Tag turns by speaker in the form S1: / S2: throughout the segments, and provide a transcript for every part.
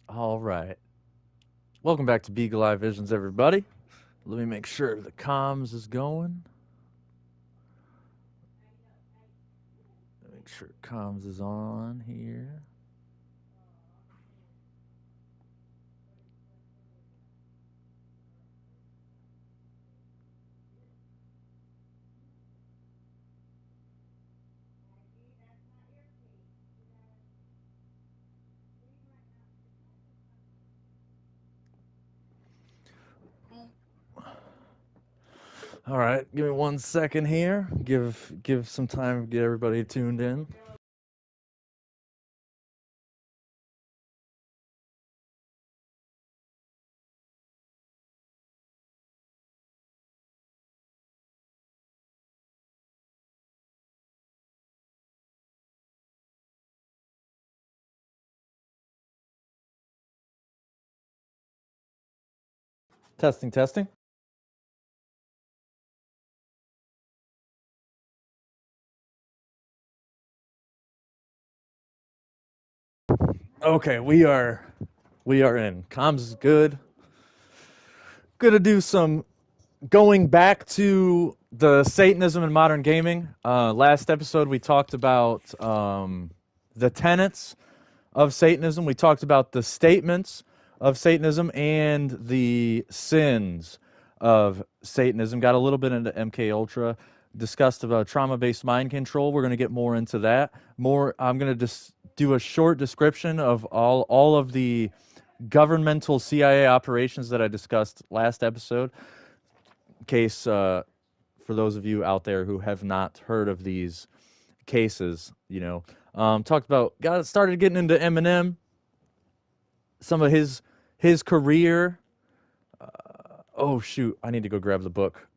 S1: All right. Welcome back to Beagle Eye Visions, everybody. Let me make sure the comms is going. Make sure comms is on here. All right, give me 1 second here. Give some time to get everybody tuned in. Testing, testing. Okay, we are in. Comms is good. Gonna do some going back to the Satanism in modern gaming. Last episode we talked about the tenets of Satanism. We talked about the statements of Satanism and the sins of Satanism. Got a little bit into MK Ultra. Discussed about trauma-based mind control. We're going to get more into that. I'm going to just do a short description of all of the governmental CIA operations that I discussed last episode. In case for those of you out there who have not heard of these cases, talked about started getting into Eminem, some of his career. Oh shoot, I need to go grab the book.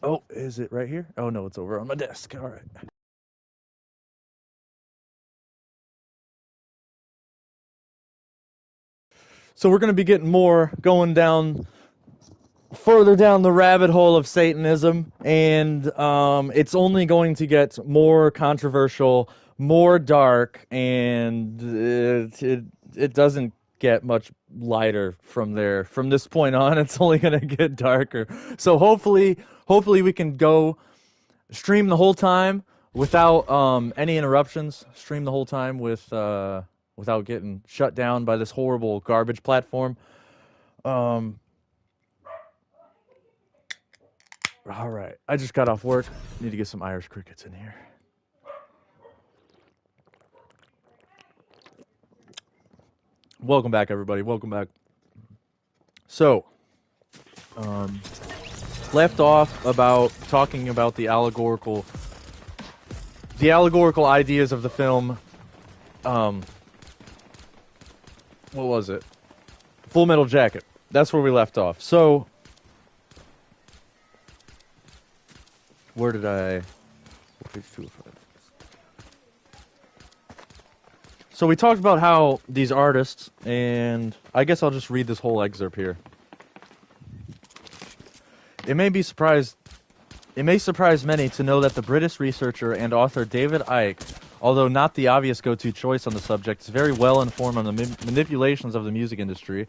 S1: Oh, is it right here? Oh no, it's over on my desk. All right. So we're going to be getting more going down further down the rabbit hole of Satanism, and it's only going to get more controversial, more dark, and it doesn't get much lighter from there. From this point on, it's only going to get darker. So hopefully we can go stream the whole time without any interruptions. Stream the whole time without getting shut down by this horrible garbage platform. All right, I just got off work. Need to get some Irish crickets in here. Welcome back, everybody. Welcome back. So, left off about talking about the allegorical ideas of the film. What was it? Full Metal Jacket. That's where we left off. So, where did I? Page 205. So we talked about how these artists, and I guess I'll just read this whole excerpt here. It may surprise many to know that the British researcher and author David Icke, although not the obvious go-to choice on the subject, is very well informed on the manipulations of the music industry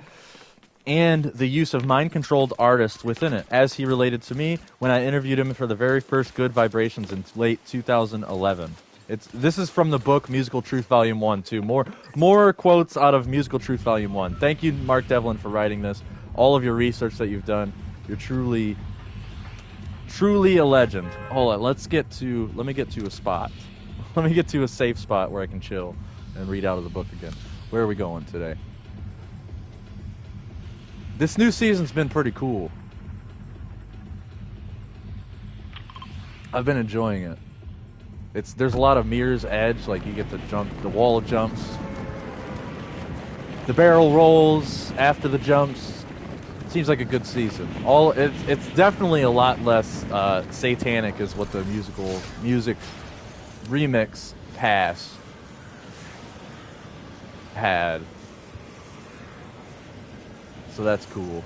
S1: and the use of mind-controlled artists within it, as he related to me when I interviewed him for the very first Good Vibrations in late 2011. This is from the book Musical Truth Volume 1, too. More quotes out of Musical Truth Volume 1. Thank you, Mark Devlin, for writing this. All of your research that you've done. You're truly a legend. Hold on, let me get to a spot. Let me get to a safe spot where I can chill and read out of the book again. Where are we going today? This new season's been pretty cool. I've been enjoying it. There's a lot of Mirror's Edge, like you get to jump, the wall jumps, the barrel rolls after the jumps. Seems like a good season. It's definitely a lot less satanic, is what the music remix pass had. So that's cool.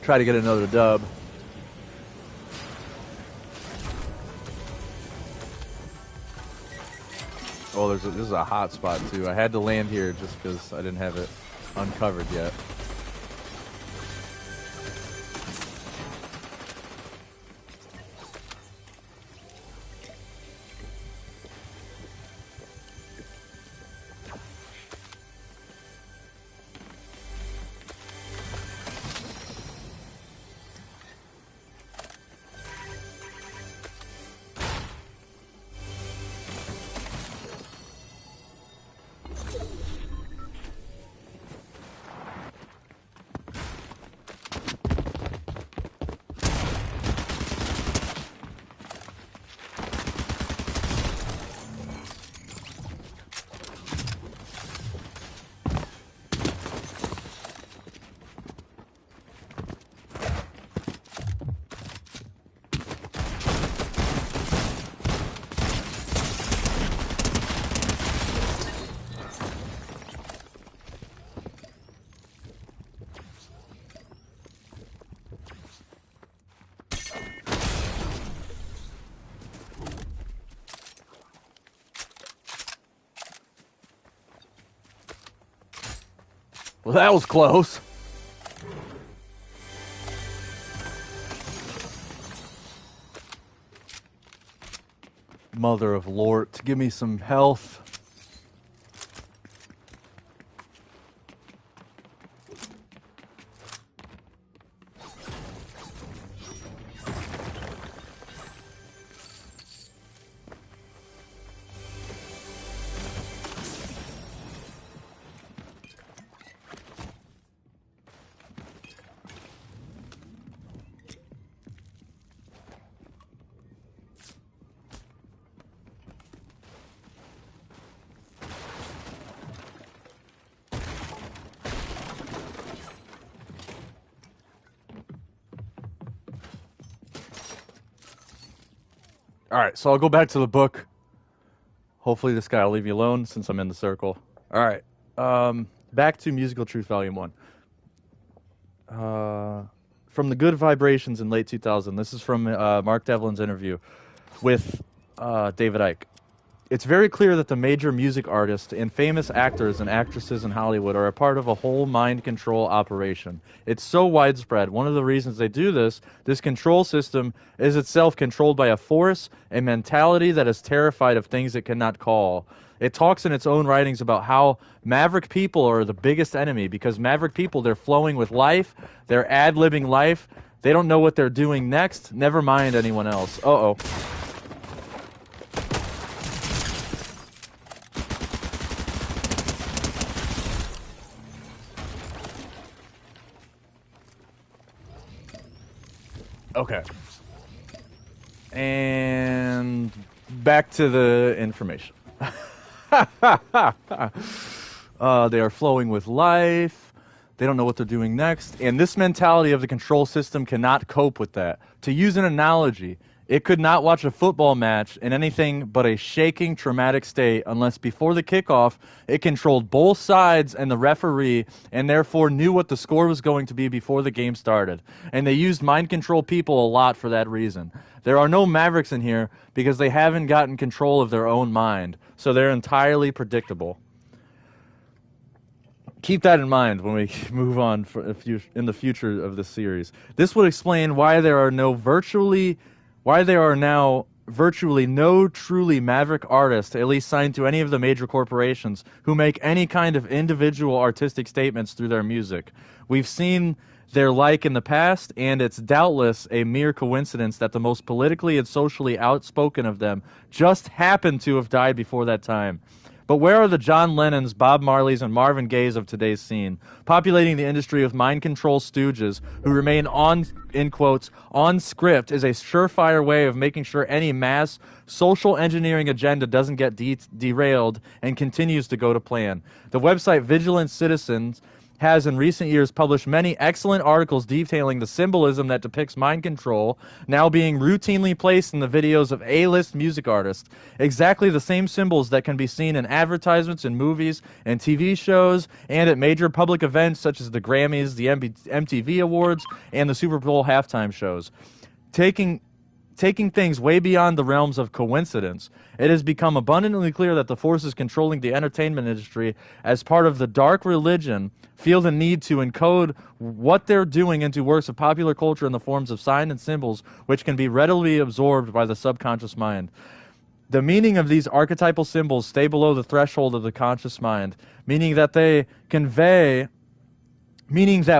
S1: Try to get another dub. Oh, this is a hot spot too. I had to land here just because I didn't have it uncovered yet. Well, that was close. Mother of Lord, give me some health. All right, so I'll go back to the book. Hopefully this guy will leave me alone since I'm in the circle. All right, back to Musical Truth Volume 1. From the Good Vibrations in late 2000. This is from Mark Devlin's interview with David Icke. It's very clear that the major music artists and famous actors and actresses in Hollywood are a part of a whole mind control operation. It's so widespread. One of the reasons they do this control system is itself controlled by a force, a mentality that is terrified of things it cannot call. It talks in its own writings about how maverick people are the biggest enemy because maverick people, they're flowing with life, they're ad-libbing life, they don't know what they're doing next, never mind anyone else. Uh-oh. Okay. And back to the information. They are flowing with life. They don't know what they're doing next. And this mentality of the control system cannot cope with that. To use an analogy, it could not watch a football match in anything but a shaking, traumatic state unless before the kickoff, it controlled both sides and the referee and therefore knew what the score was going to be before the game started. And they used mind control people a lot for that reason. There are no mavericks in here because they haven't gotten control of their own mind, so they're entirely predictable. Keep that in mind when we move on in the future of this series. This would explain why there are now virtually no truly maverick artists, at least signed to any of the major corporations, who make any kind of individual artistic statements through their music. We've seen their like in the past, and it's doubtless a mere coincidence that the most politically and socially outspoken of them just happened to have died before that time. But where are the John Lennons, Bob Marleys, and Marvin Gayes of today's scene, populating the industry with mind control stooges who remain on, in quotes, on script is a surefire way of making sure any mass social engineering agenda doesn't get derailed and continues to go to plan. The website Vigilant Citizens has in recent years published many excellent articles detailing the symbolism that depicts mind control now being routinely placed in the videos of A-list music artists. Exactly the same symbols that can be seen in advertisements in movies and TV shows and at major public events such as the Grammys, the MTV Awards, and the Super Bowl halftime shows. Taking taking things way beyond the realms of coincidence, it has become abundantly clear that the forces controlling the entertainment industry as part of the dark religion feel the need to encode what they're doing into works of popular culture in the forms of signs and symbols which can be readily absorbed by the subconscious mind. The meaning of these archetypal symbols stay below the threshold of the conscious mind, meaning that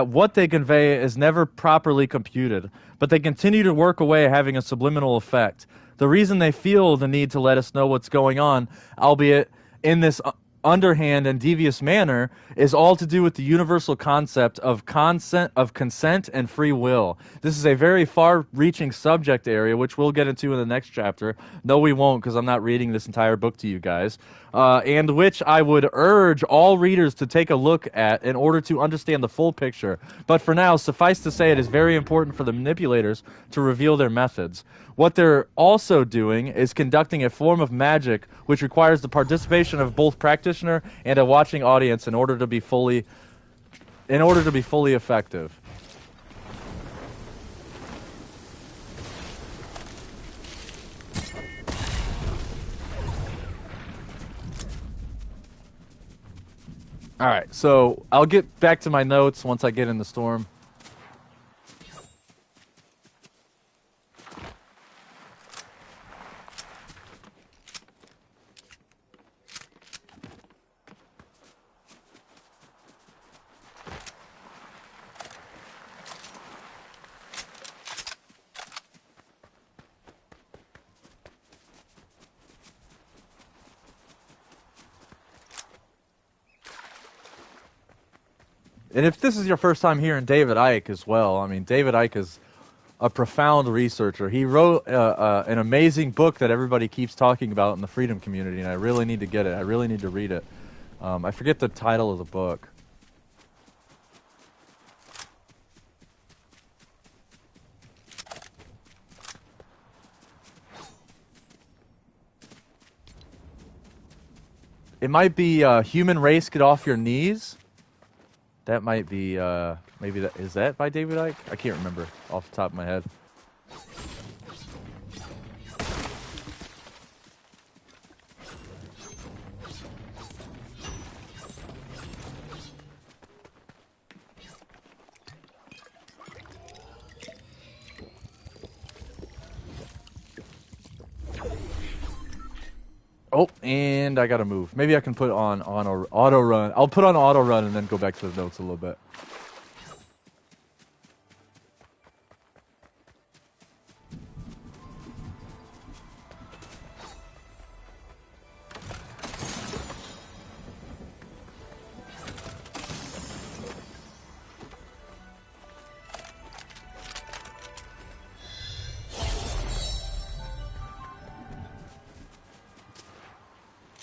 S1: what they convey is never properly computed, but they continue to work away, having a subliminal effect. The reason they feel the need to let us know what's going on, albeit in this underhand and devious manner, is all to do with the universal concept of consent and free will. This is a very far-reaching subject area, which we'll get into in the next chapter. No, we won't, because I'm not reading this entire book to you guys, and which I would urge all readers to take a look at in order to understand the full picture. But for now, suffice to say, it is very important for the manipulators to reveal their methods. What they're also doing is conducting a form of magic which requires the participation of both practitioner and a watching audience in order to be fully effective. All right, so I'll get back to my notes once I get in the storm. And if this is your first time hearing David Icke as well, I mean, David Icke is a profound researcher. He wrote an amazing book that everybody keeps talking about in the freedom community, and I really need to get it. I really need to read it. I forget the title of the book. It might be Human Race Get Off Your Knees. That might be, maybe that, is that by David Icke? I can't remember off the top of my head. Oh, and I gotta move. Maybe I can put on auto run. I'll put on auto run and then go back to the notes a little bit.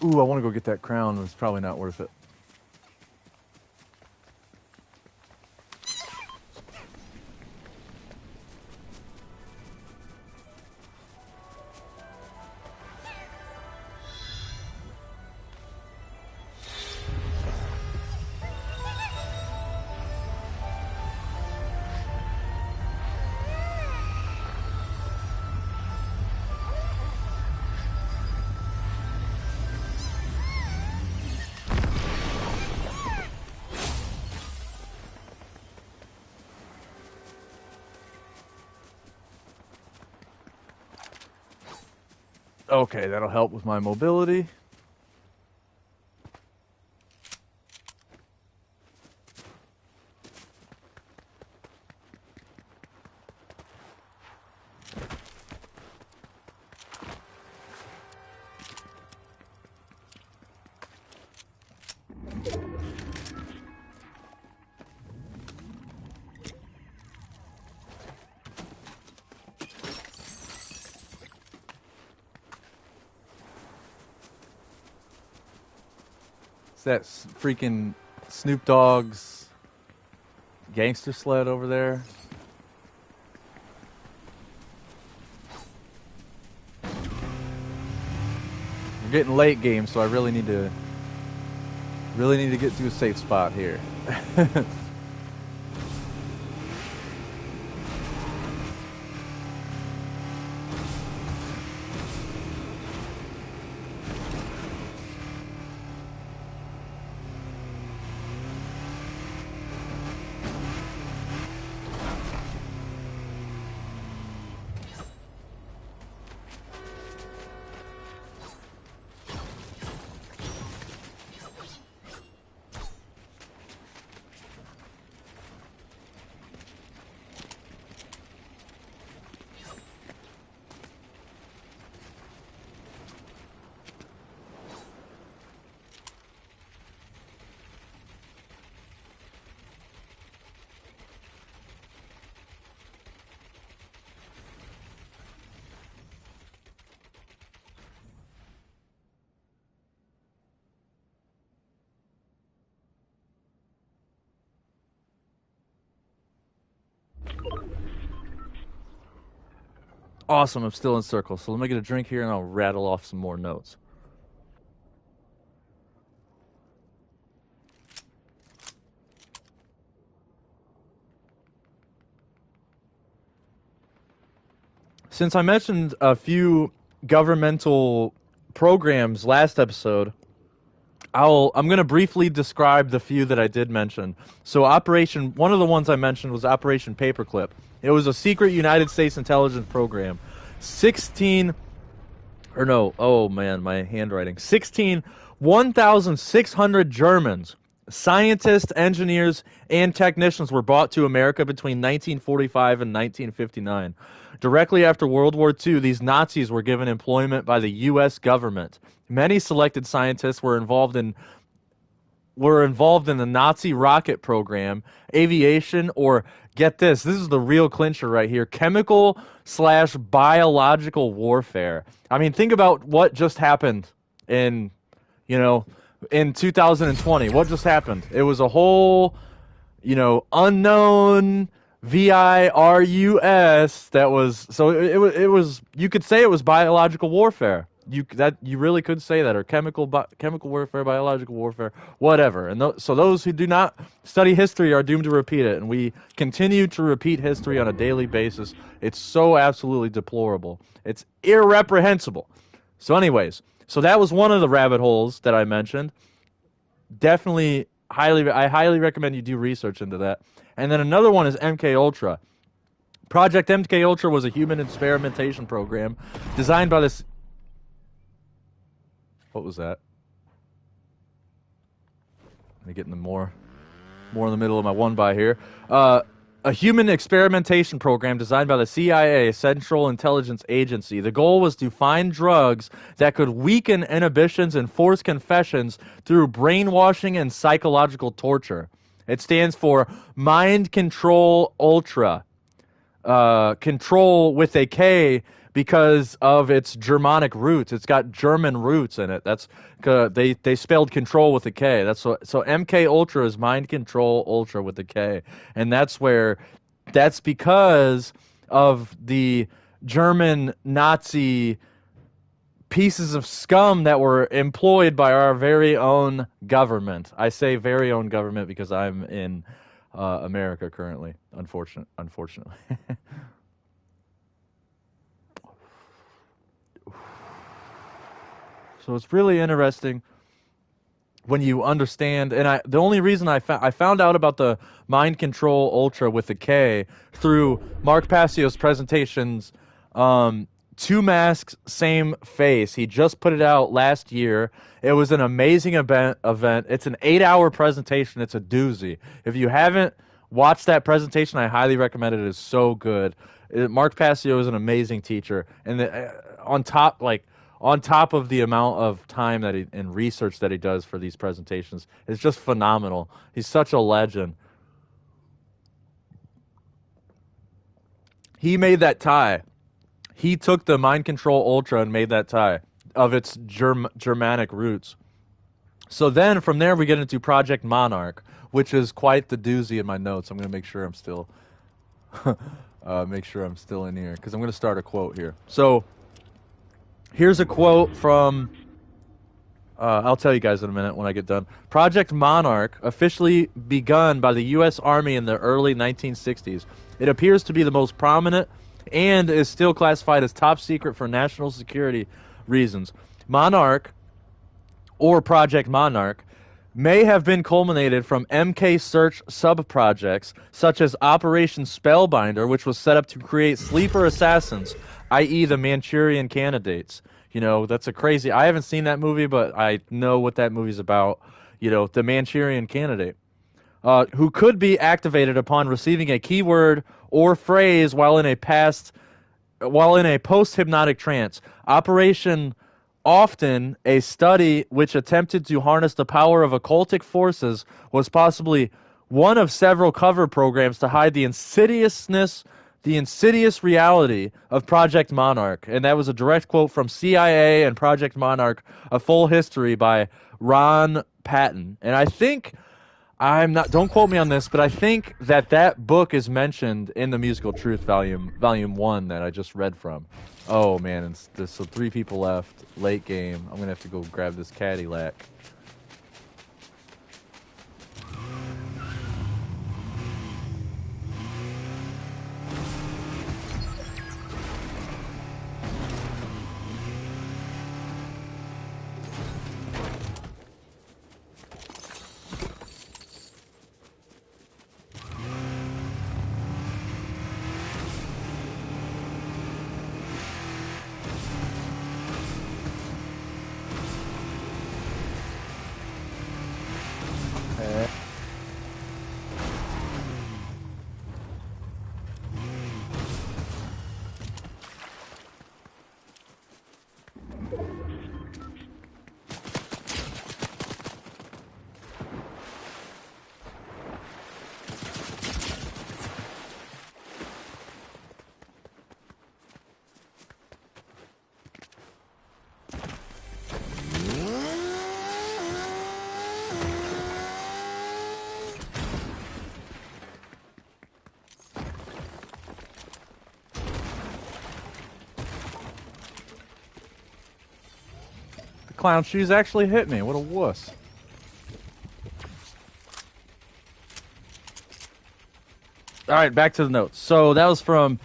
S1: Ooh, I want to go get that crown. It's probably not worth it. Okay, that'll help with my mobility. That's freaking Snoop Dogg's gangster sled over there. We're getting late game, so I really need to get to a safe spot here. Awesome, I'm still in circle. So let me get a drink here and I'll rattle off some more notes. Since I mentioned a few governmental programs last episode, I'm going to briefly describe the few that I did mention. So one of the ones I mentioned was Operation Paperclip. It was a secret United States intelligence program. 16 or no, oh man, my handwriting. 1,600 Germans, scientists, engineers, and technicians were brought to America between 1945 and 1959. Directly after World War II, these Nazis were given employment by the U.S. government. Many selected scientists were involved in the Nazi rocket program, aviation, or get this is the real clincher right here, chemical/biological warfare. I mean, think about what just happened in 2020. What just happened? It was a whole, unknown virus that was, so it was, you could say it was biological warfare. You really could say that, or chemical warfare, biological warfare, whatever. And so those who do not study history are doomed to repeat it, and we continue to repeat history on a daily basis. It's so absolutely deplorable. It's irreprehensible. So anyways, so that was one of the rabbit holes that I mentioned. Definitely, I highly recommend you do research into that. And then another one is MK Ultra. Project MK Ultra was a human experimentation program designed by this. What was that? Let me get in the more in the middle of my one by here. A human experimentation program designed by the CIA, Central Intelligence Agency. The goal was to find drugs that could weaken inhibitions and force confessions through brainwashing and psychological torture. It stands for Mind Control Ultra. Control with a K because of its Germanic roots. It's got German roots in it. That's they spelled control with a K. So MK Ultra is Mind Control Ultra with a K, and that's because of the German Nazi pieces of scum that were employed by our very own government. I say very own government because I'm in America currently. Unfortunately. So it's really interesting when you understand, and the only reason I found out about the Mind Control Ultra with a K through Mark Passio's presentations, Two Masks, Same Face. He just put it out last year. It was an amazing event. It's an 8-hour presentation. It's a doozy. If you haven't watched that presentation, I highly recommend it. It is so good. Mark Passio is an amazing teacher, and on top of the amount of time and research that he does for these presentations, it's just phenomenal. He's such a legend. He made that tie. He took the Mind Control Ultra and made that tie of its Germanic roots. So then from there we get into Project Monarch, which is quite the doozy in my notes. I'm going to make sure I'm still in here because I'm going to start a quote here. So here's a quote from, I'll tell you guys in a minute when I get done. Project Monarch, officially begun by the U.S. Army in the early 1960s. It appears to be the most prominent and is still classified as top secret for national security reasons. Monarch, or Project Monarch, may have been culminated from MK Search sub-projects such as Operation Spellbinder, which was set up to create sleeper assassins, i.e. the Manchurian Candidates. That's a crazy... I haven't seen that movie, but I know what that movie's about. The Manchurian Candidate. Who could be activated upon receiving a keyword or phrase while in a post-hypnotic trance. Operation Often, a study which attempted to harness the power of occultic forces, was possibly one of several cover programs to hide the insidious reality of Project Monarch. And that was a direct quote from CIA and Project Monarch, A Full History by Ron Patton. And I think I'm not. Don't quote me on this, but I think that book is mentioned in the Musical Truth volume 1 that I just read from. Oh man, there's so 3 people left. Late game. I'm gonna have to go grab this Cadillac. Eh. The clown shoes actually hit me. What a wuss. All right, back to the notes. So that was from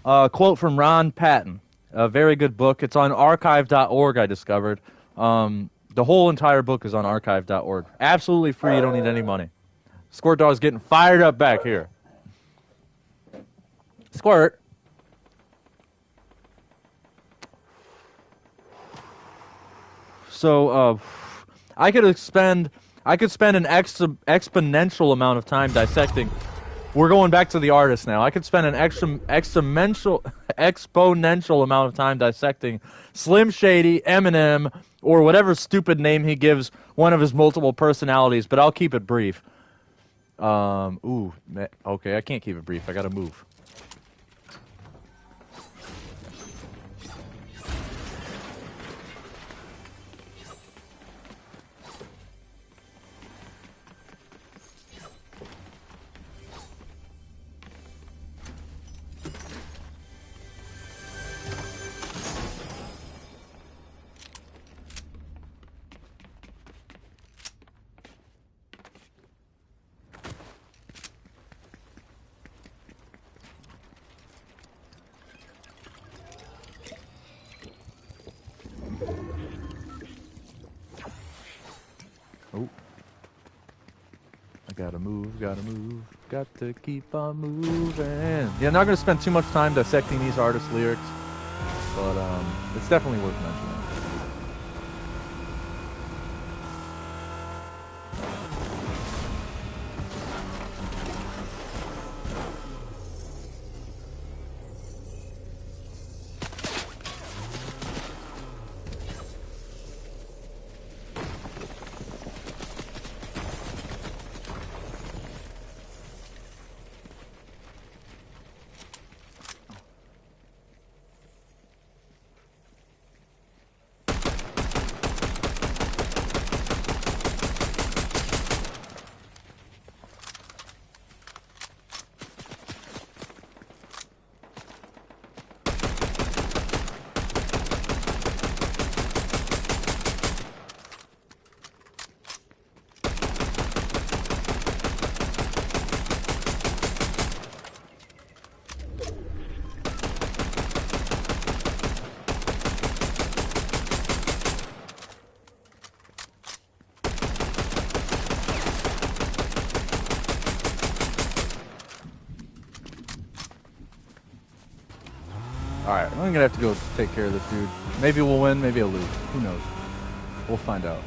S1: a quote from Ron Patton. A very good book. It's on archive.org, I discovered. The whole entire book is on archive.org. Absolutely free. You don't need any money. Squirt Dog's getting fired up back here. Squirt. So I could spend an exponential amount of time dissecting. We're going back to the artist now. I could spend an exponential amount of time dissecting Slim Shady, Eminem, or whatever stupid name he gives one of his multiple personalities, but I'll keep it brief. Okay, I can't keep it brief. I gotta move. Oh. I gotta move, got to keep on moving. Yeah, I'm not gonna spend too much time dissecting these artists' lyrics, but it's definitely worth mentioning. Alright, I'm gonna have to go take care of this dude. Maybe we'll win, maybe I'll lose. Who knows? We'll find out.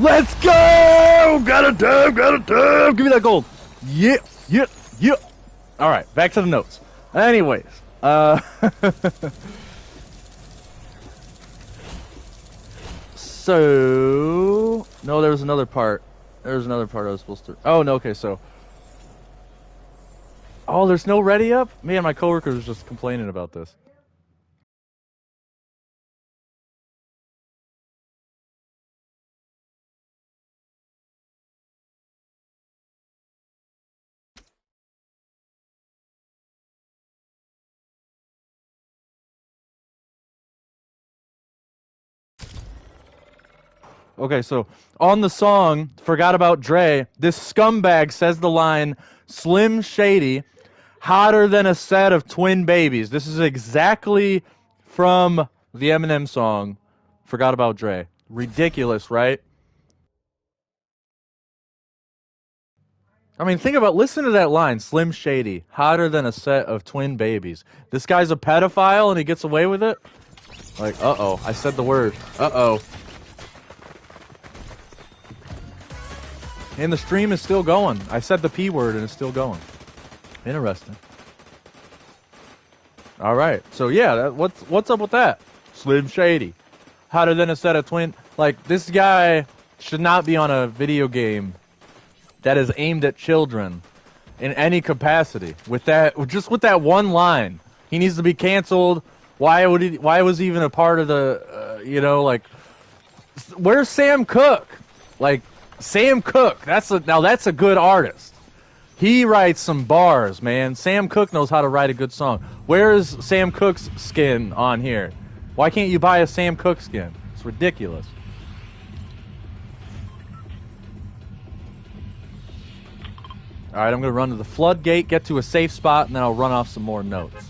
S1: Let's go! Got a dub, got a dub! Give me that gold. Yeah, yeah, yeah. Alright, back to the notes. Anyways, so... No, there was another part. There was another part I was supposed to... Oh, no, okay, so... Oh, there's no ready up? Man, my coworker was just complaining about this. Okay, so on the song Forgot About Dre, this scumbag says the line Slim Shady, hotter than a set of twin babies. This is exactly from the Eminem song Forgot About Dre. Ridiculous, right? I mean, listen to that line Slim Shady, hotter than a set of twin babies. This guy's a pedophile and he gets away with it? Like, uh-oh, I said the word. Uh-oh. And the stream is still going. I said the P word and it's still going. Interesting. All right. So yeah, what's up with that? Slim Shady, hotter than a set of twin. Like, this guy should not be on a video game that is aimed at children in any capacity. With that, just with that one line, he needs to be canceled. Why was he even a part of the? Like, where's Sam Cooke? Like, Sam Cooke, that's a good artist. He writes some bars, man. Sam Cooke knows how to write a good song. Where is Sam Cooke's skin on here? Why can't you buy a Sam Cooke skin? It's ridiculous. Alright, I'm going to run to the floodgate, get to a safe spot, and then I'll run off some more notes.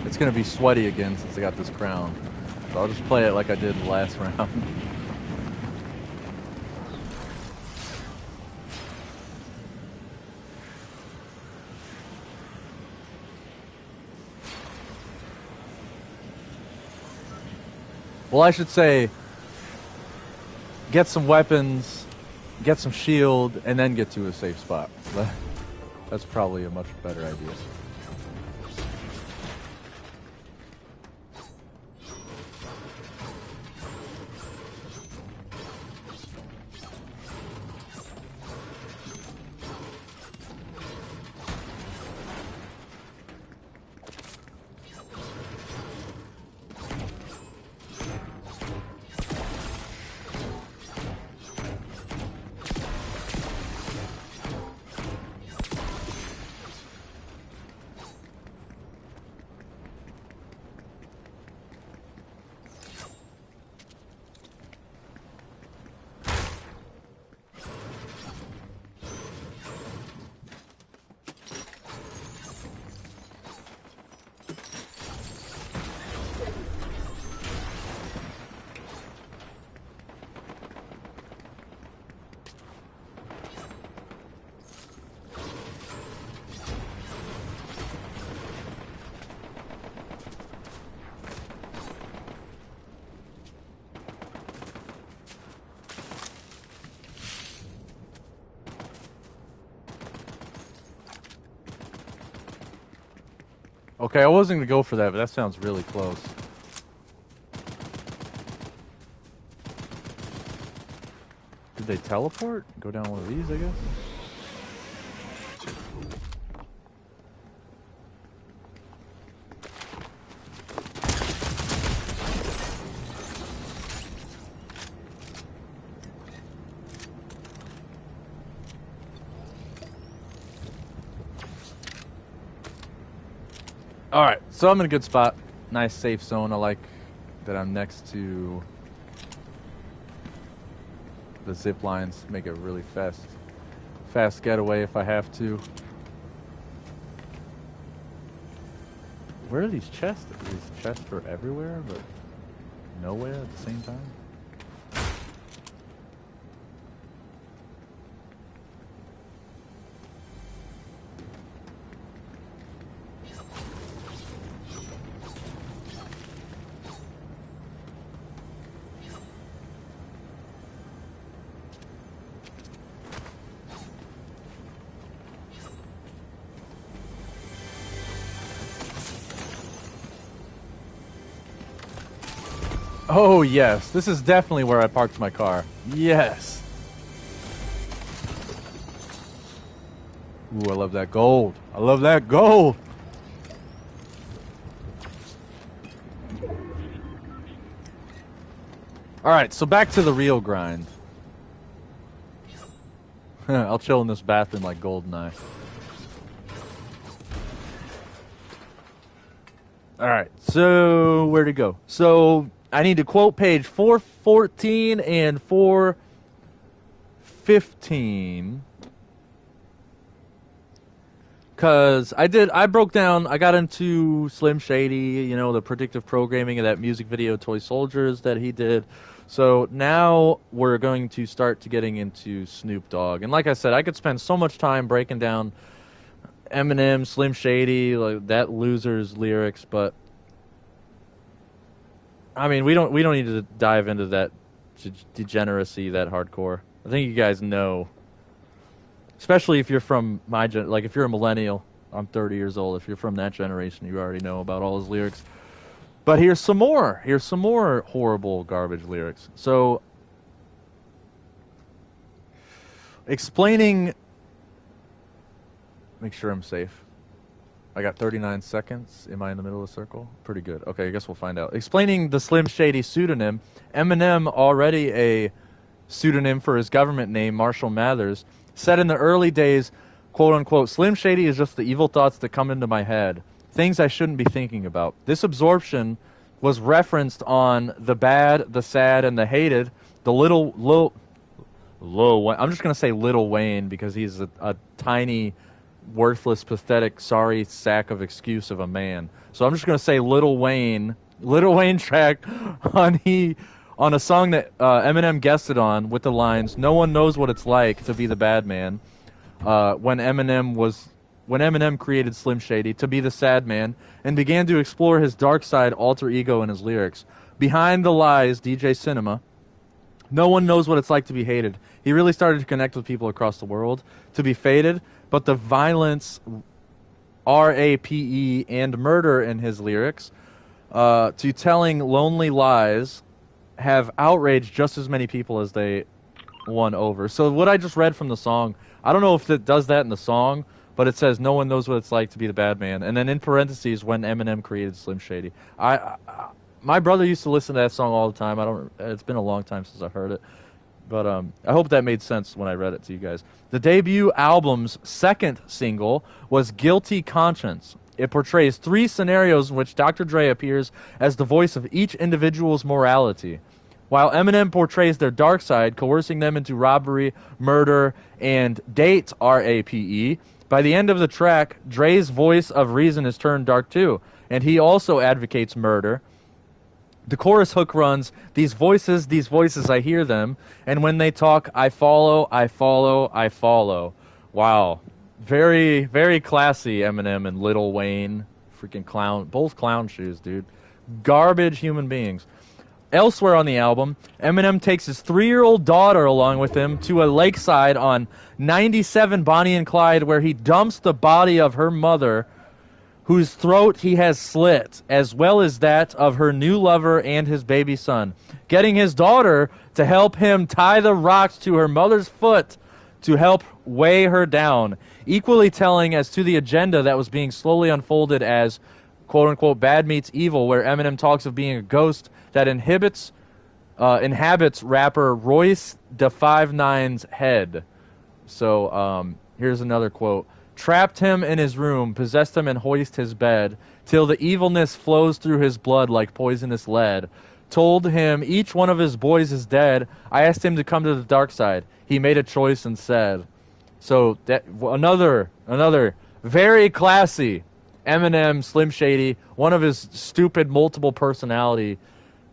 S1: It's going to be sweaty again since I got this crown. So I'll just play it like I did the last round. Well, I should say, get some weapons, get some shield, and then get to a safe spot. That's probably a much better idea. Okay, I wasn't going to go for that, but that sounds really close. Did they teleport? Go down one of these, I guess? Alright, so I'm in a good spot. Nice safe zone. I like that I'm next to the zip lines. Make it really fast getaway if I have to. Where are these chests? These chests are everywhere, but nowhere at the same time? Oh, yes. This is definitely where I parked my car. Yes. Ooh, I love that gold. I love that gold. All right, so back to the real grind. I'll chill in this bathroom like Goldeneye. All right, so where to go? So I need to quote page 414 and 415. Because I broke down, I got into Slim Shady, you know, the predictive programming of that music video, Toy Soldiers, that he did. So now we're going to start to getting into Snoop Dogg. And like I said, I could spend so much time breaking down Eminem, Slim Shady, like that loser's lyrics, but I mean, we don't need to dive into that degeneracy that hardcore. I think you guys know, especially if you're from my like if you're a millennial. I'm 30 years old. If you're from that generation, you already know about all his lyrics. But here's some more. Here's some more horrible garbage lyrics. So explaining. Make sure I'm safe. I got 39 seconds. Am I in the middle of the circle? Pretty good. Okay, I guess we'll find out. Explaining the Slim Shady pseudonym, Eminem, already a pseudonym for his government name, Marshall Mathers, said in the early days, quote unquote, Slim Shady is just the evil thoughts that come into my head, things I shouldn't be thinking about. This absorption was referenced on The Bad, The Sad, and The Hated, the Lil I'm just going to say Little Wayne because he's a tiny, worthless, pathetic, sorry sack of excuse of a man. So I'm just going to say Little Wayne track on a song that Eminem guested on with the lines, "No one knows what it's like to be the bad man." When Eminem created Slim Shady to be the sad man and began to explore his dark side alter ego in his lyrics. Behind the lies, DJ Cinema. No one knows what it's like to be hated. He really started to connect with people across the world, to be faded, but the violence, rape, and murder in his lyrics, to telling lonely lies, have outraged just as many people as they won over. So what I just read from the song, I don't know if it does that in the song, but it says no one knows what it's like to be the bad man. And then in parentheses, when Eminem created Slim Shady. My brother used to listen to that song all the time. It's been a long time since I've heard it. But I hope that made sense when I read it to you guys. The debut album's second single was Guilty Conscience. It portrays 3 scenarios in which Dr. Dre appears as the voice of each individual's morality, while Eminem portrays their dark side, coercing them into robbery, murder, and date, rape. By the end of the track, Dre's voice of reason is turned dark too, and he also advocates murder. The chorus hook runs, these voices, I hear them, and when they talk, I follow, I follow, I follow. Wow. Very, very classy, Eminem and Lil Wayne. Freaking clown. Both clown shoes, dude. Garbage human beings. Elsewhere on the album, Eminem takes his 3-year-old daughter along with him to a lakeside on 97 Bonnie and Clyde where he dumps the body of her mother, whose throat he has slit, as well as that of her new lover and his baby son, getting his daughter to help him tie the rocks to her mother's foot to help weigh her down. Equally telling as to the agenda that was being slowly unfolded as, quote-unquote, bad meets evil, where Eminem talks of being a ghost that inhabits rapper Royce da 5'9's head. So here's another quote. Trapped him in his room, possessed him and hoist his bed, till the evilness flows through his blood like poisonous lead. Told him each one of his boys is dead. I asked him to come to the dark side. He made a choice and said. So that another very classy Eminem, Slim Shady, one of his stupid multiple personality.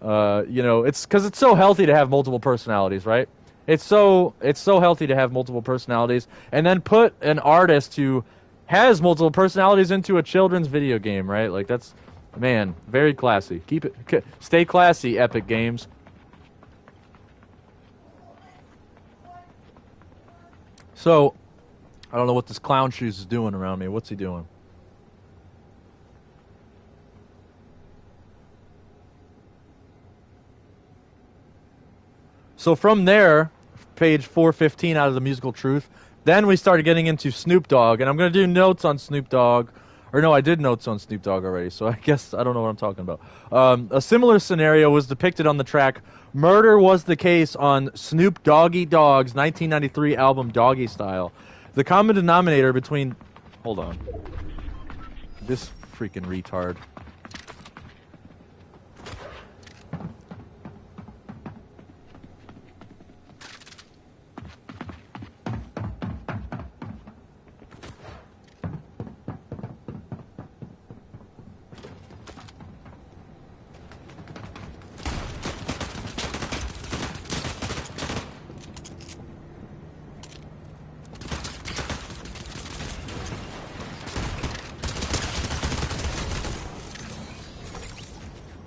S1: It's because it's so healthy to have multiple personalities, right? It's so healthy to have multiple personalities, and then put an artist who has multiple personalities into a children's video game, right? Like that's, man, very classy. Stay classy, Epic Games. So, I don't know what this clown shoes is doing around me. What's he doing? So from there, page 415 out of the Musical Truth, then we started getting into Snoop Dogg, and I'm going to do notes on Snoop Dogg. Or no, I did notes on Snoop Dogg already, so I guess I don't know what I'm talking about. A similar scenario was depicted on the track Murder Was the Case on Snoop Doggy Dogg's 1993 album Doggy Style. The common denominator between... Hold on. This freaking retard.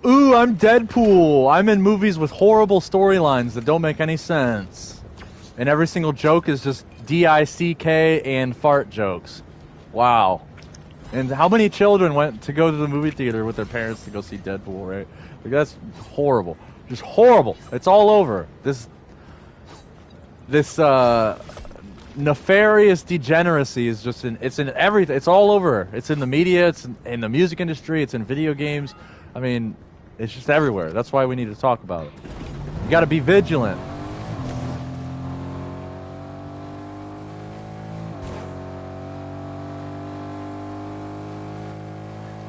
S1: Ooh, I'm Deadpool. I'm in movies with horrible storylines that don't make any sense. And every single joke is just D-I-C-K and fart jokes. Wow. And how many children went to go to the movie theater with their parents to go see Deadpool, right? Like, that's horrible. Just horrible. It's all over. This nefarious degeneracy is just it's in everything. It's all over. It's in the media. It's in the music industry. It's in video games. I mean, it's just everywhere. That's why we need to talk about it. You got to be vigilant.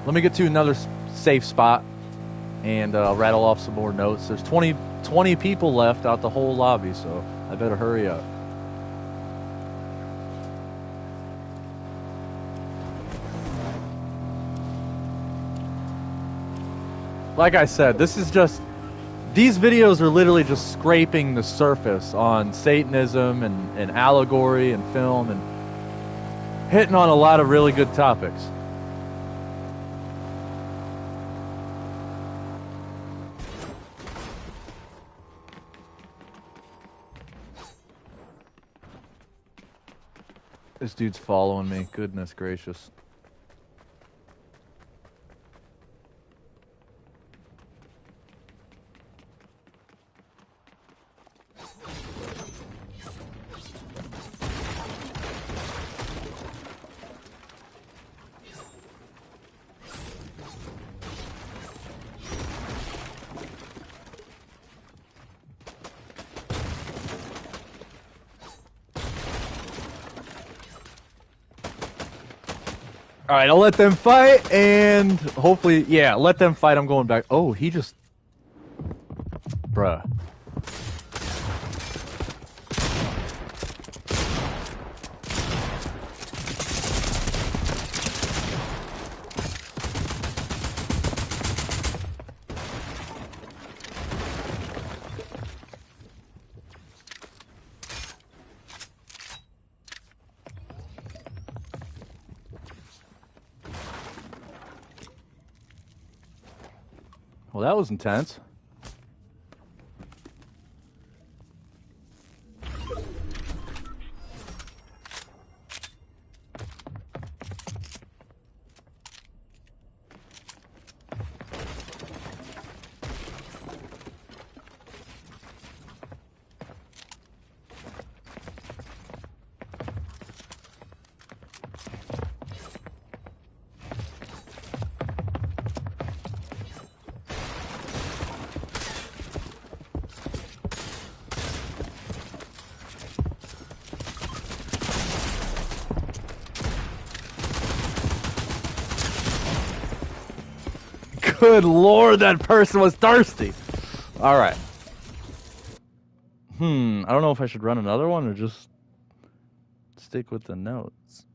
S1: Let me get to another safe spot and rattle off some more notes. There's 20 people left out the whole lobby, so I better hurry up. Like I said, these videos are literally just scraping the surface on Satanism and allegory and film and hitting on a lot of really good topics. This dude's following me. Goodness gracious. All right, I'll let them fight, and hopefully, yeah, let them fight. I'm going back. Oh, he just... Bruh. Well, that was intense. Good lord, that person was thirsty. All right. I don't know if I should run another one or just stick with the notes.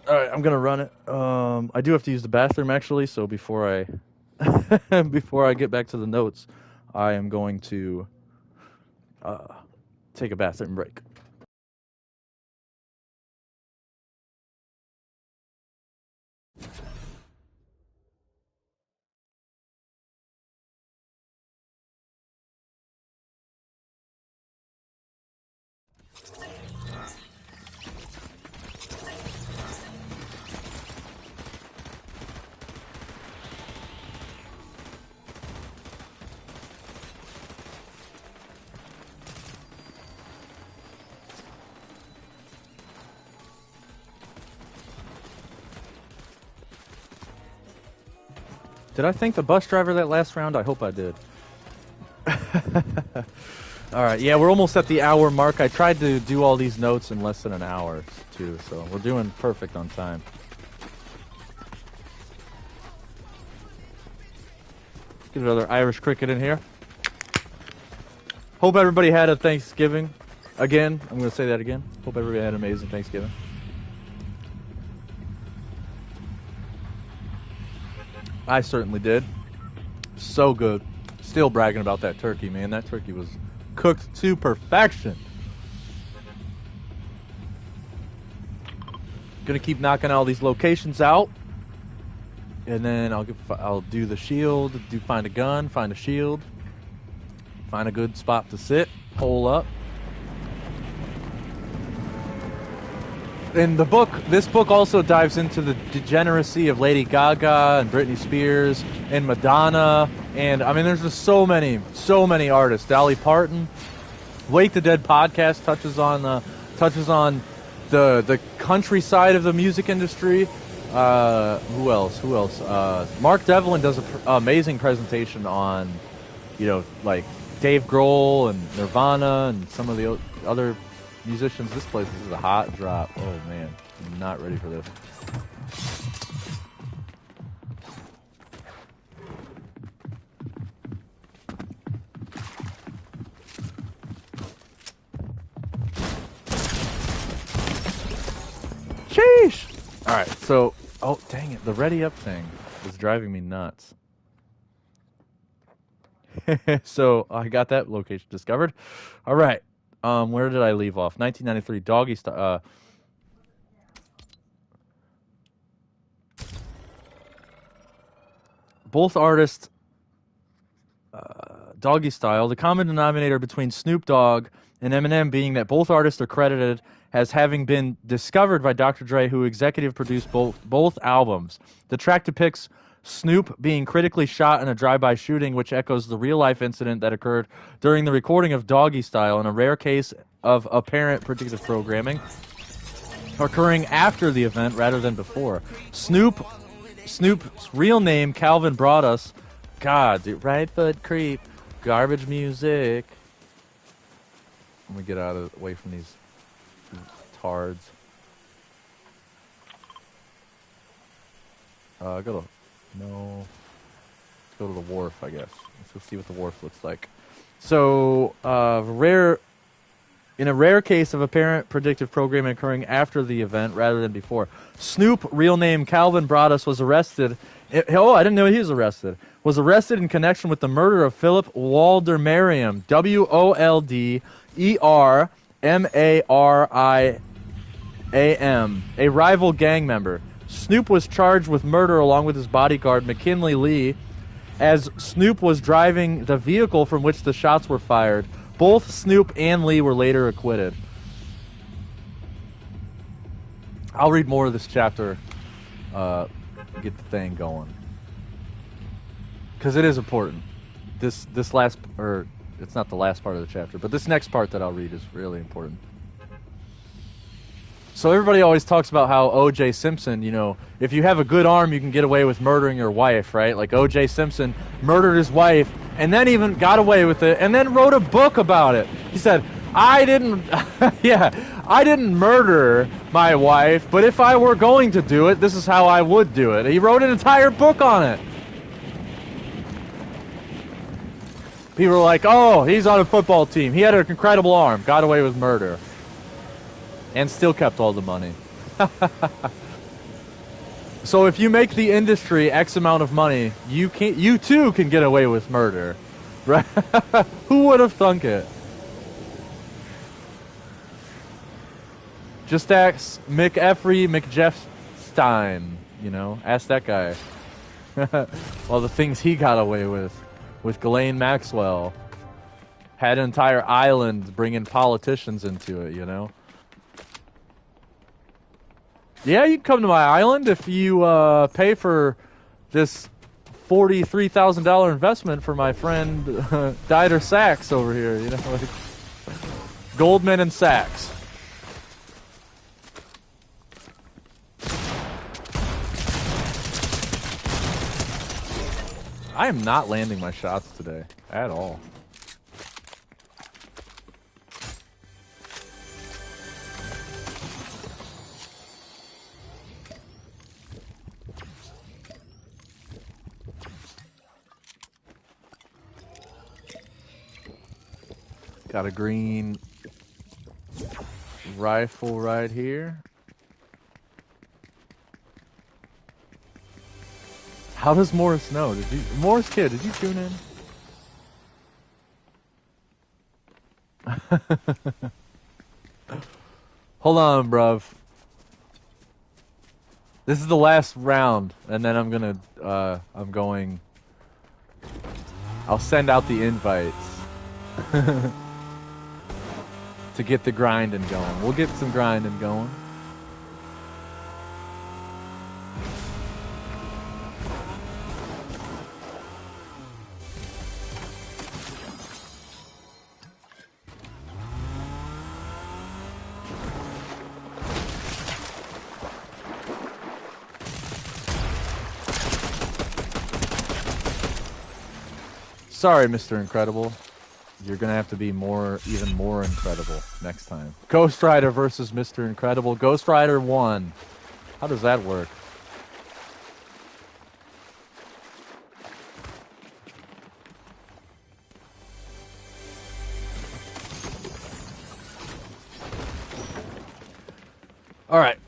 S1: All right, I'm gonna run it. I do have to use the bathroom actually, so before I get back to the notes, I am going to take a bathroom break. Did I thank the bus driver that last round? I hope I did. Alright, yeah, we're almost at the hour mark. I tried to do all these notes in less than an hour, too, so we're doing perfect on time. Get another Irish cricket in here. Hope everybody had a Thanksgiving. Again, I'm going to say that again. Hope everybody had an amazing Thanksgiving. I certainly did. So good. Still bragging about that turkey, man. That turkey was cooked to perfection. Gonna keep knocking all these locations out. And then I'll do the shield, find a gun, find a shield. Find a good spot to sit, hole up. In the book, this book also dives into the degeneracy of Lady Gaga and Britney Spears and Madonna, and I mean, there's just so many artists. Dolly Parton. Wake the Dead podcast touches on the countryside of the music industry. Who else? Mark Devlin does an amazing presentation on, like Dave Grohl and Nirvana and some of the other musicians. This is a hot drop. Oh man, I'm not ready for this. Sheesh! Alright, so, oh dang it, the ready up thing is driving me nuts. So, I got that location discovered. Alright, where did I leave off? 1993, Doggy Style. Both artists, Doggy Style, the common denominator between Snoop Dogg and Eminem being that both artists are credited as having been discovered by Dr. Dre, who executive produced both albums. The track depicts Snoop being critically shot in a drive-by shooting, which echoes the real-life incident that occurred during the recording of Doggy Style, in a rare case of apparent predictive programming occurring after the event rather than before. Snoop's real name, Calvin Broadus. God, dude, right foot creep. Garbage music. Let me get away from these tards. Let's go to the wharf, I guess. Let's go see what the wharf looks like. So, in a rare case of apparent predictive programming occurring after the event rather than before, Snoop, real name Calvin Broadus, was arrested. I didn't know he was arrested. Was arrested in connection with the murder of Philip Waldermariam, Woldermariam, a rival gang member. Snoop was charged with murder along with his bodyguard, McKinley Lee, as Snoop was driving the vehicle from which the shots were fired. Both Snoop and Lee were later acquitted. I'll read more of this chapter, get the thing going, because it is important. This last, or it's not the last part of the chapter, but this next part that I'll read is really important. So everybody always talks about how O.J. Simpson, if you have a good arm, you can get away with murdering your wife, right? Like O.J. Simpson murdered his wife and then even got away with it and then wrote a book about it. He said, I didn't murder my wife, but if I were going to do it, this is how I would do it. He wrote an entire book on it. People are like, oh, he's on a football team. He had an incredible arm, got away with murder. And still kept all the money. So if you make the industry X amount of money, you too can get away with murder. Right? Who would have thunk it? Just ask McJeff Stein, ask that guy. All the things he got away with Ghislaine Maxwell. Had an entire island bringing politicians into it, Yeah, you can come to my island if you pay for this $43,000 investment for my friend Dieter Sachs over here, like Goldman and Sachs. I am not landing my shots today at all. Got a green rifle right here. How does Morris know? Morris Kid, did you tune in? Hold on, bruv. This is the last round, and then I'll send out the invites to get the grinding going. We'll get some grinding going. Sorry, Mr. Incredible. You're gonna have to be even more incredible next time. Ghost Rider versus Mr. Incredible. Ghost Rider won. How does that work? Alright.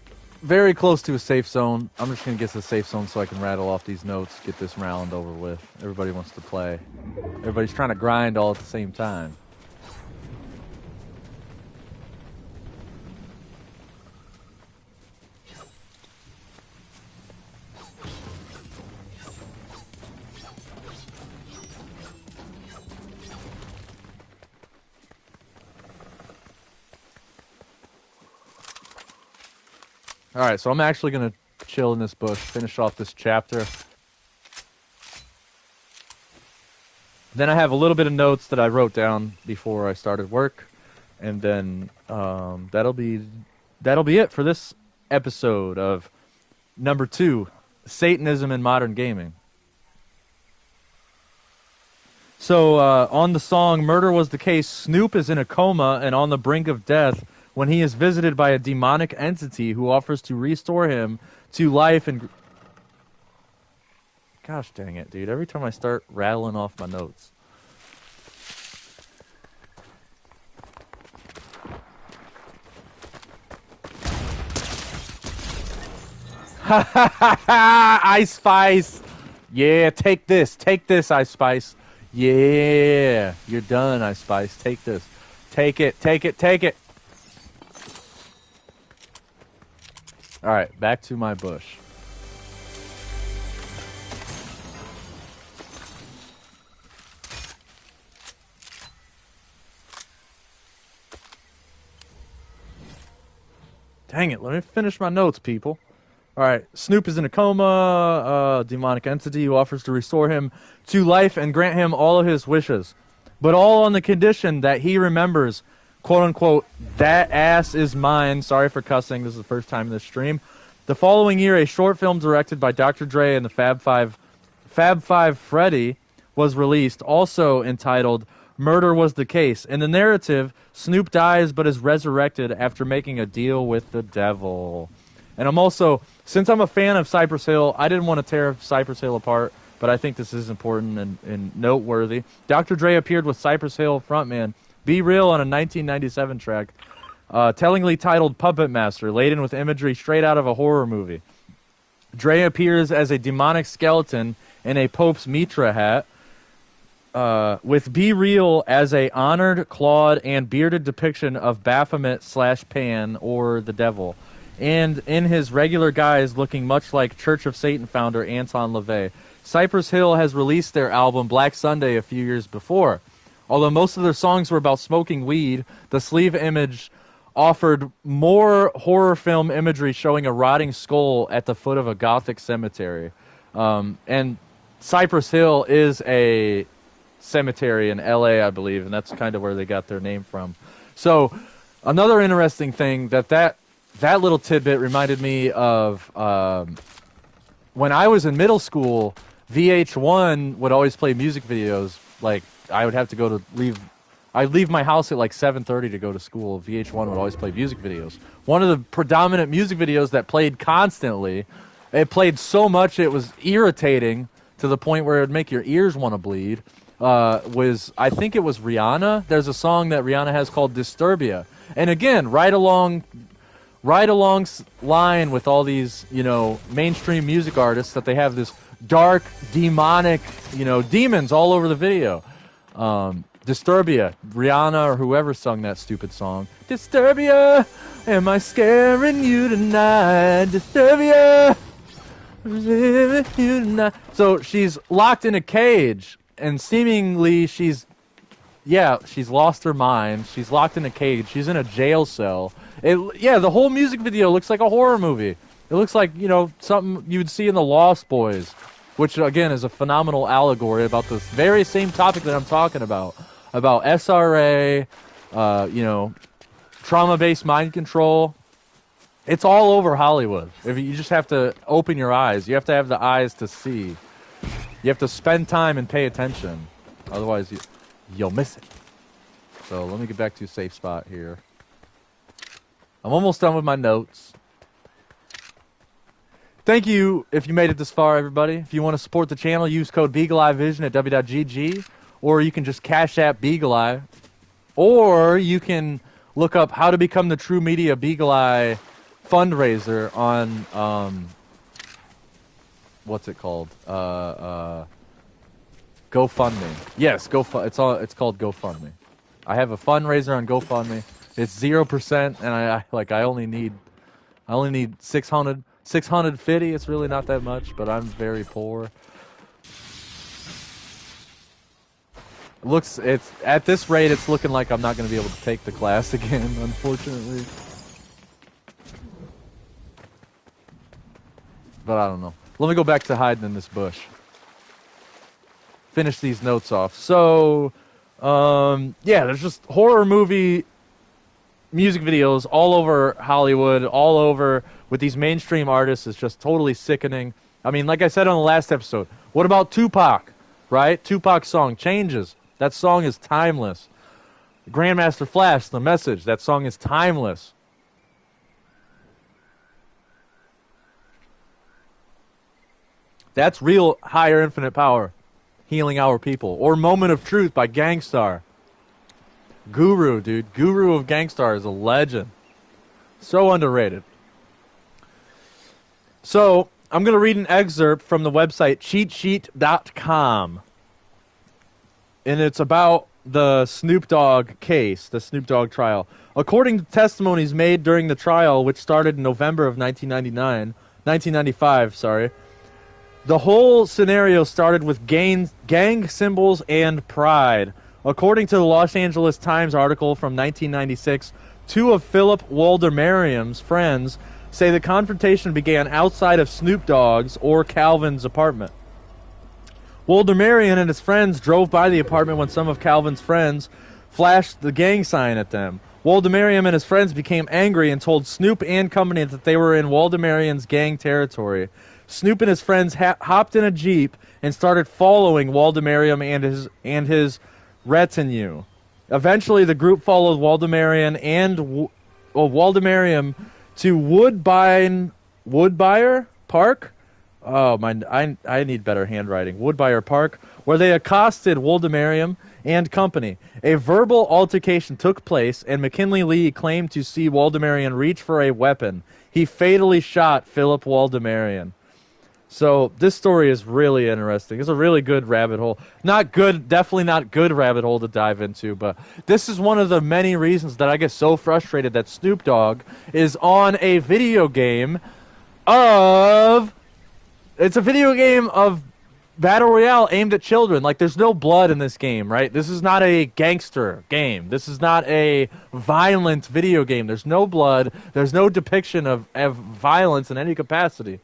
S1: Very close to a safe zone. I'm just gonna get to the safe zone so I can rattle off these notes, get this round over with. Everybody wants to play. Everybody's trying to grind all at the same time. Alright, so I'm actually gonna chill in this bush, finish off this chapter. Then I have a little bit of notes that I wrote down before I started work, and then that'll be it for this episode of number 2, Satanism in Modern Gaming. So on the song "Murder Was the Case," Snoop is in a coma and on the brink of death when he is visited by a demonic entity who offers to restore him to life and... Gosh dang it, dude. Every time I start rattling off my notes. Ha ha ha ha! Ice Spice! Yeah, take this, Ice Spice. Yeah, you're done, Ice Spice. Take this. Take it, take it, take it! Alright, back to my bush. Dang it, let me finish my notes, people. Alright, Snoop is in a coma, demonic entity who offers to restore him to life and grant him all of his wishes. But all on the condition that he remembers, quote-unquote, "that ass is mine." Sorry for cussing, this is the first time in this stream. The following year, a short film directed by Dr. Dre and the Fab Five Freddy, was released, also entitled "Murder Was the Case." In the narrative, Snoop dies but is resurrected after making a deal with the devil. And I'm also, since I'm a fan of Cypress Hill, I didn't want to tear Cypress Hill apart, but I think this is important and noteworthy. Dr. Dre appeared with Cypress Hill frontman Be Real on a 1997 track, tellingly titled "Puppet Master," laden with imagery straight out of a horror movie. Dre appears as a demonic skeleton in a Pope's Mitra hat, with Be Real as a honored, clawed, and bearded depiction of Baphomet/Pan, or the devil, and in his regular guise looking much like Church of Satan founder Anton LaVey. Cypress Hill has released their album Black Sunday a few years before. Although most of their songs were about smoking weed, the sleeve image offered more horror film imagery showing a rotting skull at the foot of a gothic cemetery. And Cypress Hill is a cemetery in LA, I believe, and that's kind of where they got their name from. So another interesting thing that little tidbit reminded me of when I was in middle school, VH1 would always play music videos. Like, I would have to I'd leave my house at like 7:30 to go to school. VH1 would always play music videos. One of the predominant music videos that played constantly, it played so much it was irritating to the point where it would make your ears want to bleed, I think it was Rihanna. There's a song that Rihanna has called Disturbia. And again, right along line with all these, mainstream music artists, that they have this dark, demonic, demons all over the video. Disturbia, Rihanna or whoever sung that stupid song. Disturbia, am I scaring you tonight? Disturbia, you tonight. So she's locked in a cage, and seemingly she's lost her mind. She's locked in a cage. She's in a jail cell. The whole music video looks like a horror movie. It looks like, something you would see in The Lost Boys, which, again, is a phenomenal allegory about this very same topic that I'm talking about SRA, trauma-based mind control. It's all over Hollywood. You just have to open your eyes. You have to have the eyes to see. You have to spend time and pay attention. Otherwise, you'll miss it. So let me get back to a safe spot here. I'm almost done with my notes. Thank you if you made it this far, everybody. If you want to support the channel, use code BeagleEyeVision at w.gg, or you can just Cash App BeagleEye, or you can look up how to become the True Media BeagleEye fundraiser on what's it called? GoFundMe. Yes, it's called GoFundMe. I have a fundraiser on GoFundMe. It's 0%, and I only need 650. It's really not that much, but I'm very poor. It's at this rate, it's looking like I'm not going to be able to take the class again, unfortunately. But I don't know. Let me go back to hiding in this bush. Finish these notes off. So, there's just horror movie music videos all over Hollywood, all over with these mainstream artists. It's just totally sickening. I mean, like I said on the last episode, what about Tupac, right? Tupac's song, Changes. That song is timeless. Grandmaster Flash, The Message. That song is timeless. That's real higher infinite power, healing our people. Or Moment of Truth by Gangstar. Guru, dude. Guru of Gangstar is a legend. So underrated. So, I'm going to read an excerpt from the website cheatsheet.com. And it's about the Snoop Dogg case, the Snoop Dogg trial. According to testimonies made during the trial, which started in November of 1995, the whole scenario started with gang symbols and pride. According to the Los Angeles Times article from 1996, two of Philip Waldemariam's friends say the confrontation began outside of Snoop Dogg's or Calvin's apartment. Waldemariam and his friends drove by the apartment when some of Calvin's friends flashed the gang sign at them. Waldemariam and his friends became angry and told Snoop and company that they were in Waldemariam's gang territory. Snoop and his friends hopped in a Jeep and started following Waldemariam and his retinue. Eventually, the group followed Waldemariam to Woodbury Park. Oh, I need better handwriting. Woodbury Park, where they accosted Waldemariam and company. A verbal altercation took place, and McKinley Lee claimed to see Waldemariam reach for a weapon. He fatally shot Philip Waldemariam. So this story is really interesting. It's a really good rabbit hole. Not good, definitely not good rabbit hole to dive into, but this is one of the many reasons that I get so frustrated that Snoop Dogg is on a video game of... It's a video game of Battle Royale aimed at children. Like, there's no blood in this game, right? This is not a gangster game. This is not a violent video game. There's no blood. There's no depiction of violence in any capacity.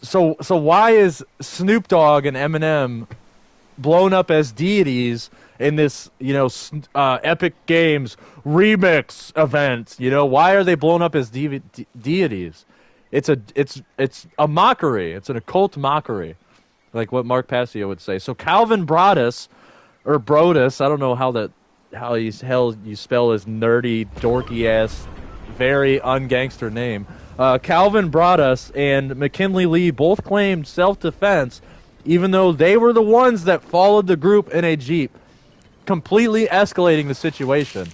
S1: So why is Snoop Dogg and Eminem blown up as deities in this, Epic Games remix event? Why are they blown up as deities? It's a mockery. It's an occult mockery. like what Mark Passio would say. So Calvin Broadus, or Brodus, I don't know how you spell his nerdy, dorky ass, very ungangster name. Calvin Broadus and McKinley Lee both claimed self-defense, even though they were the ones that followed the group in a Jeep, completely escalating the situation.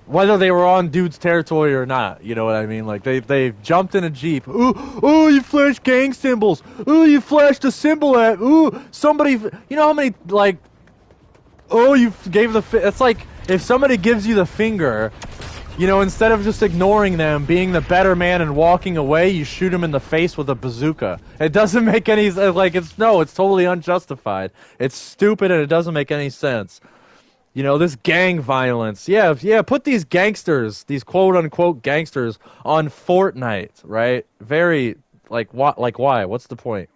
S1: Whether they were on dude's territory or not, you know what I mean? Like, they jumped in a Jeep. Ooh, you flashed gang symbols. Ooh, you flashed a symbol at, somebody, you know how many, like, you gave the, it's like, if somebody gives you the finger, you know, instead of just ignoring them, being the better man and walking away, you shoot them in the face with a bazooka. It doesn't make any, like, it's totally unjustified. It's stupid and it doesn't make any sense. You know, this gang violence. Yeah, put these gangsters, these quote-unquote gangsters, on Fortnite, right? Very, why? What's the point?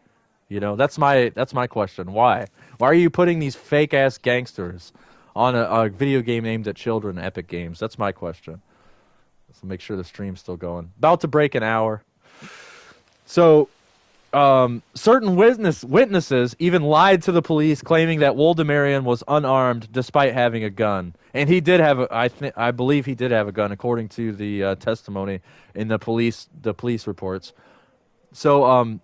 S1: You know, that's my question. Why? Why are you putting these fake-ass gangsters on a video game aimed at children, Epic Games? That's my question. Let's make sure the stream's still going. About to break an hour. So, certain witnesses even lied to the police, claiming that Woldemarian was unarmed despite having a gun, and he did have I believe he did have a gun, according to the testimony in the police reports. So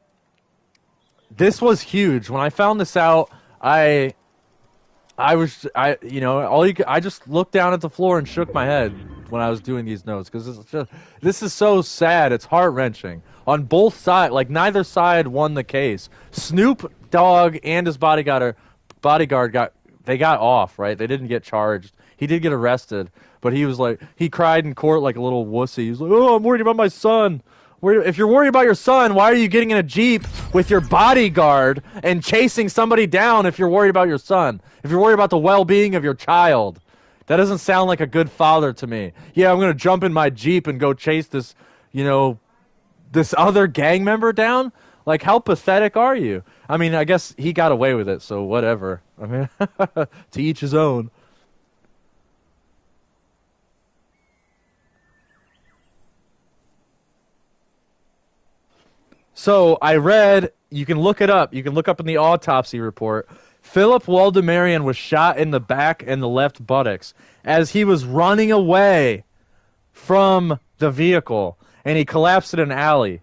S1: this was huge. When I found this out, I just looked down at the floor and shook my head when I was doing these notes, because this is so sad. It's heart-wrenching on both sides. Like, neither side won the case. Snoop Dogg and his bodyguard got off, right? They didn't get charged. He did get arrested, but he cried in court like a little wussy. He was like, "Oh, I'm worried about my son." If you're worried about your son, why are you getting in a Jeep with your bodyguard and chasing somebody down if you're worried about your son? If you're worried about the well-being of your child? That doesn't sound like a good father to me. Yeah, I'm going to jump in my Jeep and go chase this, this other gang member down? Like, how pathetic are you? I mean, I guess he got away with it, so whatever. I mean, to each his own. So I read, you can look it up. You can look up in the autopsy report. Philip Woldemarian was shot in the back and the left buttocks as he was running away from the vehicle, and he collapsed in an alley.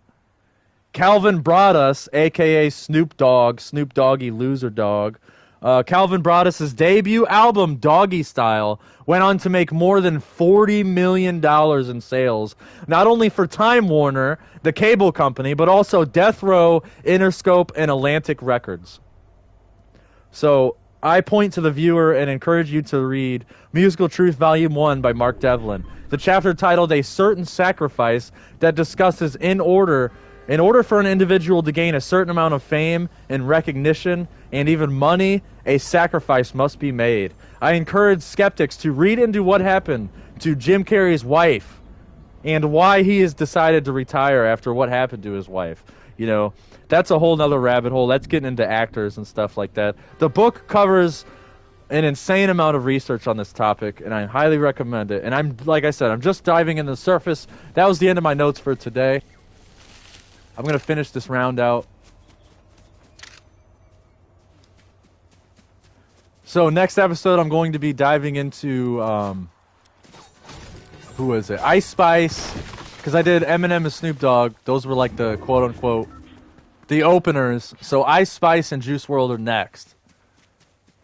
S1: Calvin Broadus, a.k.a. Snoop Doggy Loser Dog, Calvin Broadus' debut album, Doggy Style, went on to make more than $40 million in sales, not only for Time Warner, the cable company, but also Death Row, Interscope, and Atlantic Records. So I point to the viewer and encourage you to read Musical Truth Volume 1 by Mark Devlin, the chapter titled A Certain Sacrifice, that discusses in order for an individual to gain a certain amount of fame and recognition and even money, a sacrifice must be made. I encourage skeptics to read into what happened to Jim Carrey's wife and why he has decided to retire after what happened to his wife. You know, that's a whole nother rabbit hole. That's getting into actors and stuff like that. The book covers an insane amount of research on this topic, and I highly recommend it. And like I said, I'm just diving in the surface. That was the end of my notes for today. I'm going to finish this round out. So next episode, I'm going to be diving into, who is it? Ice Spice, because I did Eminem and Snoop Dogg. Those were like the quote-unquote, the openers. So Ice Spice and Juice WRLD are next.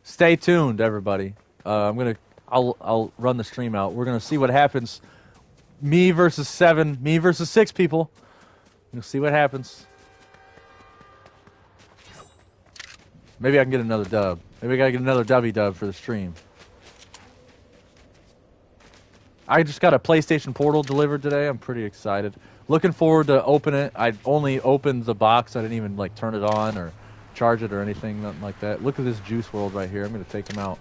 S1: Stay tuned, everybody. I'll run the stream out. We're going to see what happens. Me versus 6 people. We'll see what happens. Maybe I can get another dub. Maybe I gotta get another dub for the stream. I just got a PlayStation Portal delivered today. I'm pretty excited. Looking forward to open it. I only opened the box. I didn't even like turn it on or charge it or anything, nothing like that. Look at this Juice WRLD right here. I'm gonna take him out.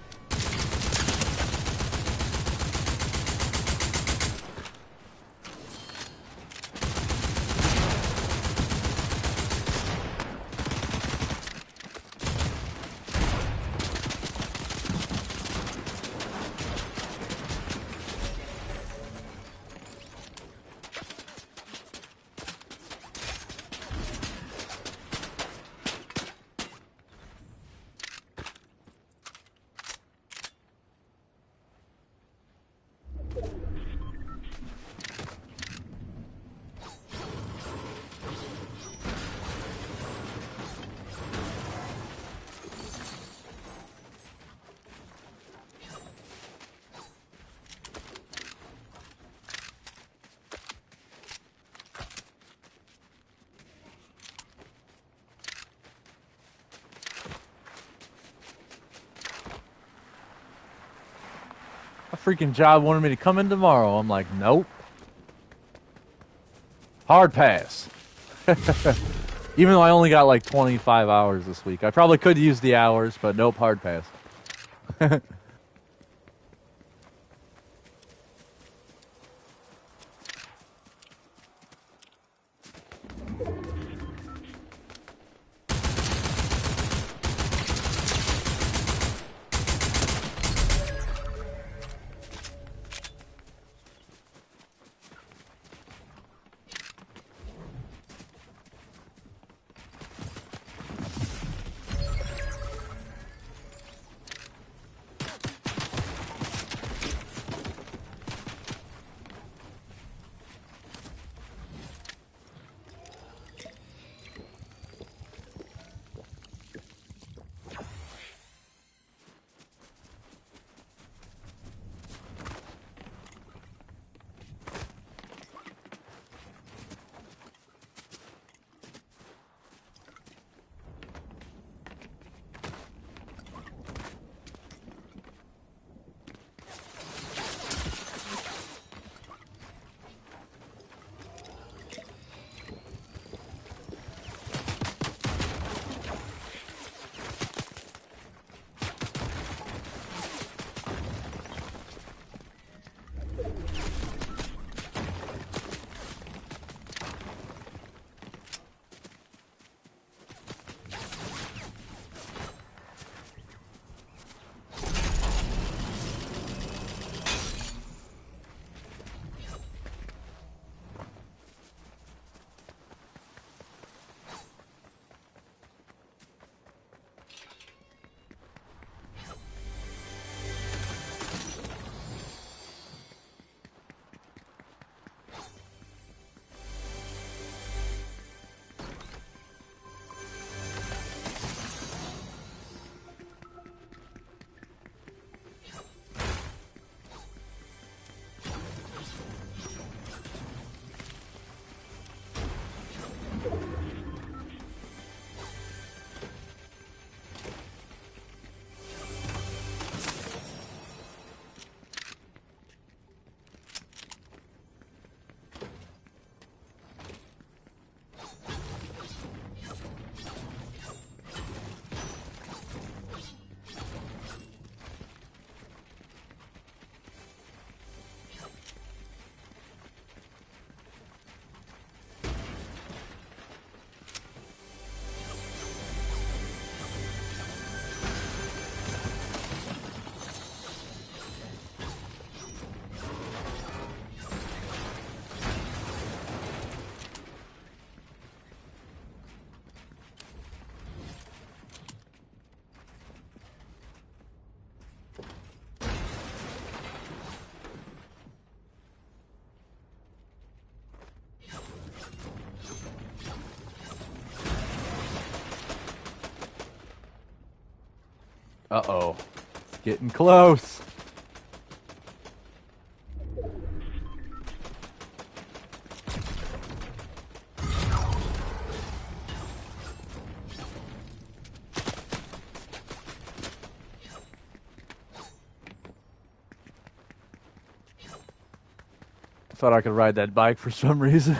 S1: freaking job wanted me to come in tomorrow. I'm like, nope. Hard pass. Even though I only got like 25 hours this week. I probably could use the hours, but nope, hard pass. Uh-oh. It's getting close. Thought I could ride that bike for some reason.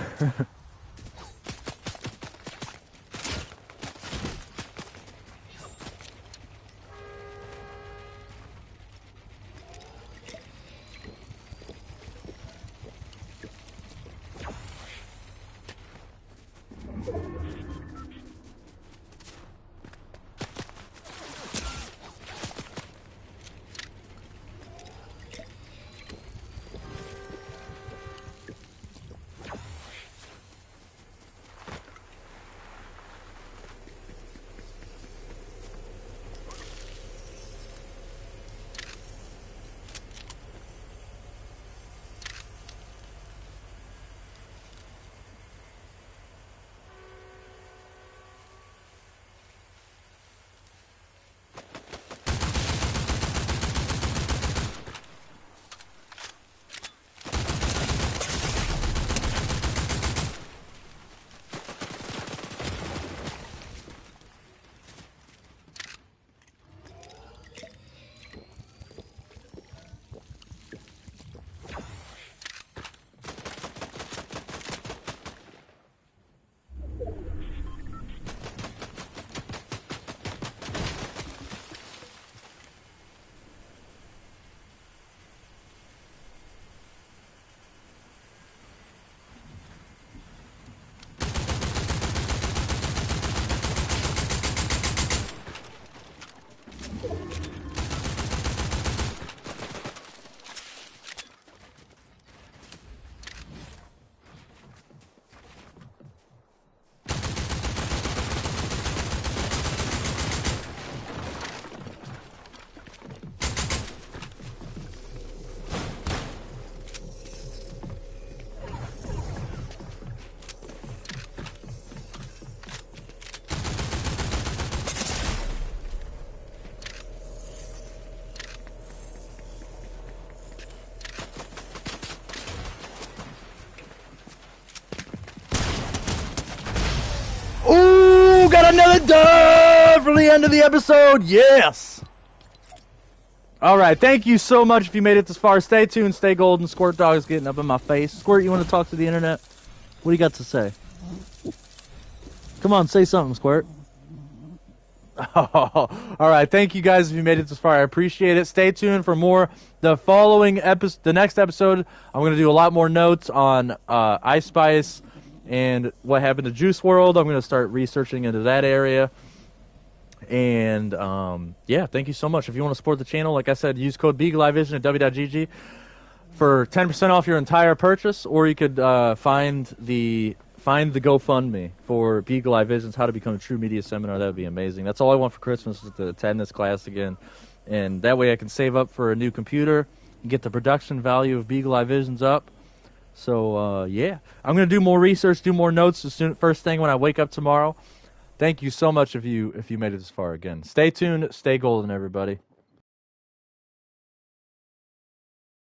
S1: done for the end of the episode. Yes. All right. Thank you so much if you made it this far. Stay tuned. Stay golden. Squirt Dog is getting up in my face. Squirt, you want to talk to the internet? What do you got to say? Come on, say something, Squirt. Oh, all right. Thank you guys if you made it this far. I appreciate it. Stay tuned for more. The following episode, the next episode, I'm going to do a lot more notes on Ice Spice and what happened to Juice World. I'm going to start researching into that area. And yeah, thank you so much. If you want to support the channel, like I said, use code BeagleEyeVision at w.gg for 10% off your entire purchase, or you could find the GoFundMe for Beagle Eye Visions, how to become a true media seminar. That would be amazing. That's all I want for Christmas is to attend this class again. And that way I can save up for a new computer and get the production value of Beagle Eye Visions up. So, yeah. I'm going to do more research, do more notes first thing when I wake up tomorrow. Thank you so much if you made it this far again. Stay tuned. Stay golden, everybody.